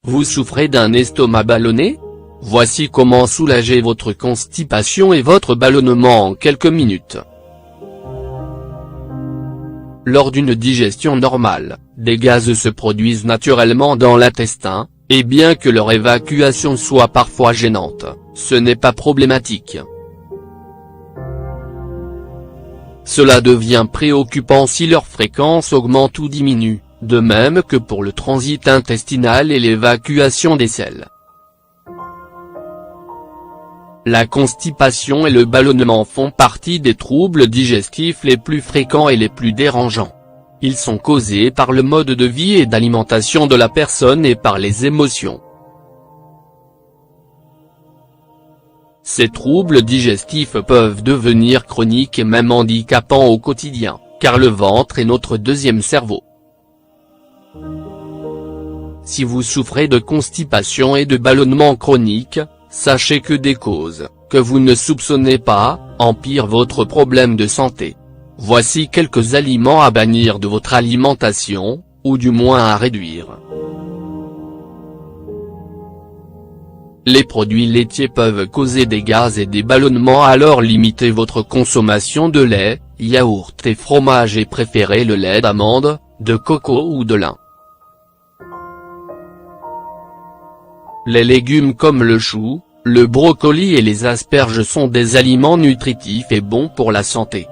Vous souffrez d'un estomac ballonné? Voici comment soulager votre constipation et votre ballonnement en quelques minutes. Lors d'une digestion normale, des gaz se produisent naturellement dans l'intestin, et bien que leur évacuation soit parfois gênante, ce n'est pas problématique. Cela devient préoccupant si leur fréquence augmente ou diminue, de même que pour le transit intestinal et l'évacuation des selles. La constipation et le ballonnement font partie des troubles digestifs les plus fréquents et les plus dérangeants. Ils sont causés par le mode de vie et d'alimentation de la personne et par les émotions. Ces troubles digestifs peuvent devenir chroniques et même handicapants au quotidien, car le ventre est notre deuxième cerveau. Si vous souffrez de constipation et de ballonnement chronique, sachez que des causes, que vous ne soupçonnez pas, empirent votre problème de santé. Voici quelques aliments à bannir de votre alimentation, ou du moins à réduire. Les produits laitiers peuvent causer des gaz et des ballonnements, alors limitez votre consommation de lait, yaourt et fromage et préférez le lait d'amande, de coco ou de lin. Les légumes comme le chou, le brocoli et les asperges sont des aliments nutritifs et bons pour la santé.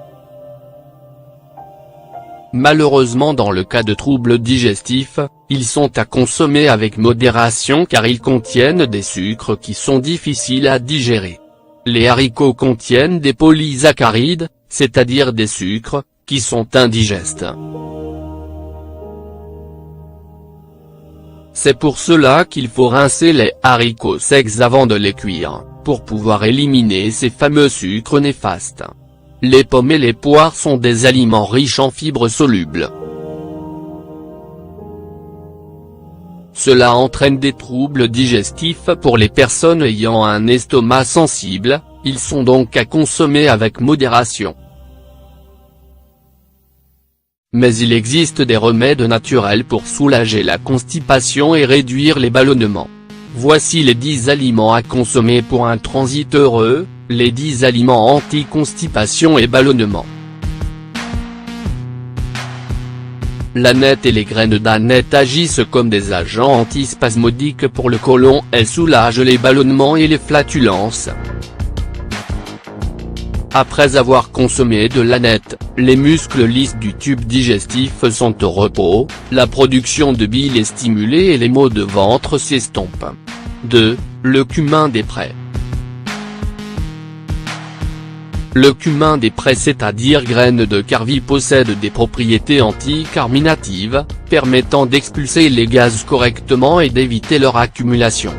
Malheureusement, dans le cas de troubles digestifs, ils sont à consommer avec modération car ils contiennent des sucres qui sont difficiles à digérer. Les haricots contiennent des polysaccharides, c'est-à-dire des sucres, qui sont indigestes. C'est pour cela qu'il faut rincer les haricots secs avant de les cuire, pour pouvoir éliminer ces fameux sucres néfastes. Les pommes et les poires sont des aliments riches en fibres solubles. Cela entraîne des troubles digestifs pour les personnes ayant un estomac sensible, ils sont donc à consommer avec modération. Mais il existe des remèdes naturels pour soulager la constipation et réduire les ballonnements. Voici les 10 aliments à consommer pour un transit heureux, les 10 aliments anti-constipation et ballonnement. L'âneth et les graines d'âneth agissent comme des agents antispasmodiques pour le côlon et soulagent les ballonnements et les flatulences. Après avoir consommé de l'âneth, les muscles lisses du tube digestif sont au repos, la production de bile est stimulée et les maux de ventre s'estompent. 2. Le cumin des prés. Le cumin des prés, c'est-à-dire graines de carvi, possède des propriétés anticarminatives, permettant d'expulser les gaz correctement et d'éviter leur accumulation.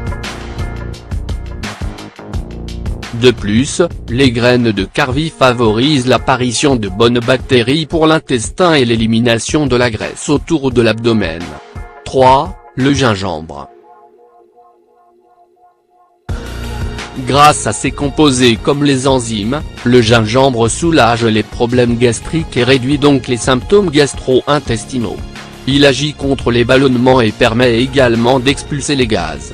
De plus, les graines de carvi favorisent l'apparition de bonnes bactéries pour l'intestin et l'élimination de la graisse autour de l'abdomen. 3. Le gingembre. Grâce à ses composés comme les enzymes, le gingembre soulage les problèmes gastriques et réduit donc les symptômes gastro-intestinaux. Il agit contre les ballonnements et permet également d'expulser les gaz.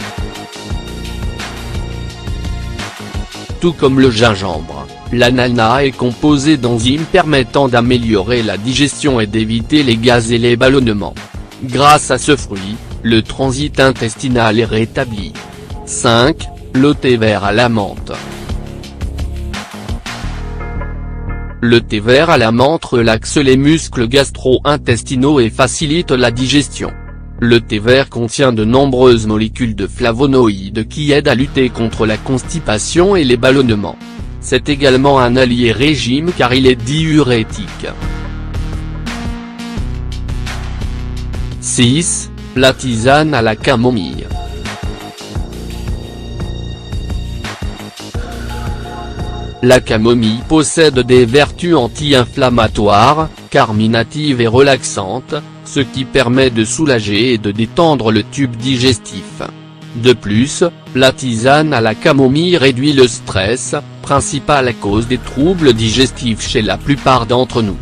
Tout comme le gingembre, l'ananas est composé d'enzymes permettant d'améliorer la digestion et d'éviter les gaz et les ballonnements. Grâce à ce fruit, le transit intestinal est rétabli. 5. Le thé vert à la menthe. Le thé vert à la menthe relaxe les muscles gastro-intestinaux et facilite la digestion. Le thé vert contient de nombreuses molécules de flavonoïdes qui aident à lutter contre la constipation et les ballonnements. C'est également un allié régime car il est diurétique. 6. La tisane à la camomille. La camomille possède des vertus anti-inflammatoires, carminatives et relaxantes, ce qui permet de soulager et de détendre le tube digestif. De plus, la tisane à la camomille réduit le stress, principale cause des troubles digestifs chez la plupart d'entre nous.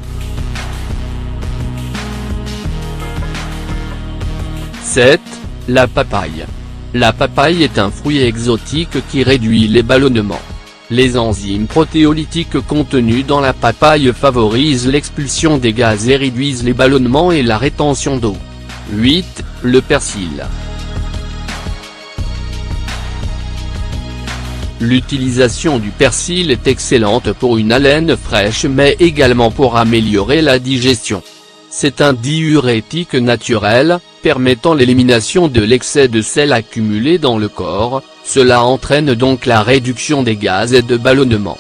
7. La papaye. La papaye est un fruit exotique qui réduit les ballonnements. Les enzymes protéolytiques contenues dans la papaye favorisent l'expulsion des gaz et réduisent les ballonnements et la rétention d'eau. 8. Le persil. L'utilisation du persil est excellente pour une haleine fraîche mais également pour améliorer la digestion. C'est un diurétique naturel, permettant l'élimination de l'excès de sel accumulé dans le corps, cela entraîne donc la réduction des gaz et de ballonnement.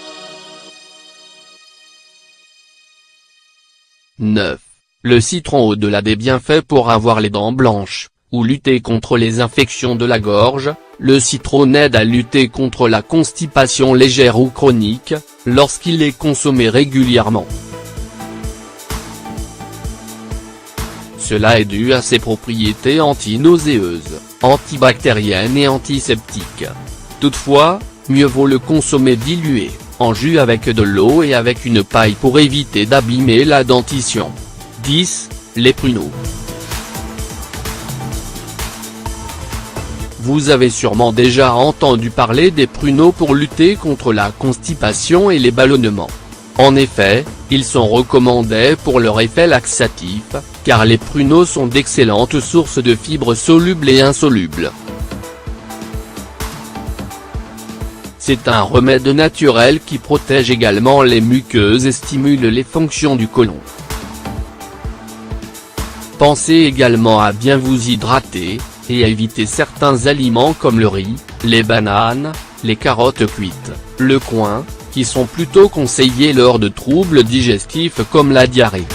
9. Le citron au-delà des bienfaits pour avoir les dents blanches, ou lutter contre les infections de la gorge, le citron aide à lutter contre la constipation légère ou chronique, lorsqu'il est consommé régulièrement. Cela est dû à ses propriétés anti-nauséeuses, antibactériennes et antiseptiques. Toutefois, mieux vaut le consommer dilué, en jus avec de l'eau et avec une paille pour éviter d'abîmer la dentition. 10. Les pruneaux. Vous avez sûrement déjà entendu parler des pruneaux pour lutter contre la constipation et les ballonnements. En effet, ils sont recommandés pour leur effet laxatif, car les pruneaux sont d'excellentes sources de fibres solubles et insolubles. C'est un remède naturel qui protège également les muqueuses et stimule les fonctions du côlon. Pensez également à bien vous hydrater, et à éviter certains aliments comme le riz, les bananes, les carottes cuites, le coin, qui sont plutôt conseillés lors de troubles digestifs comme la diarrhée.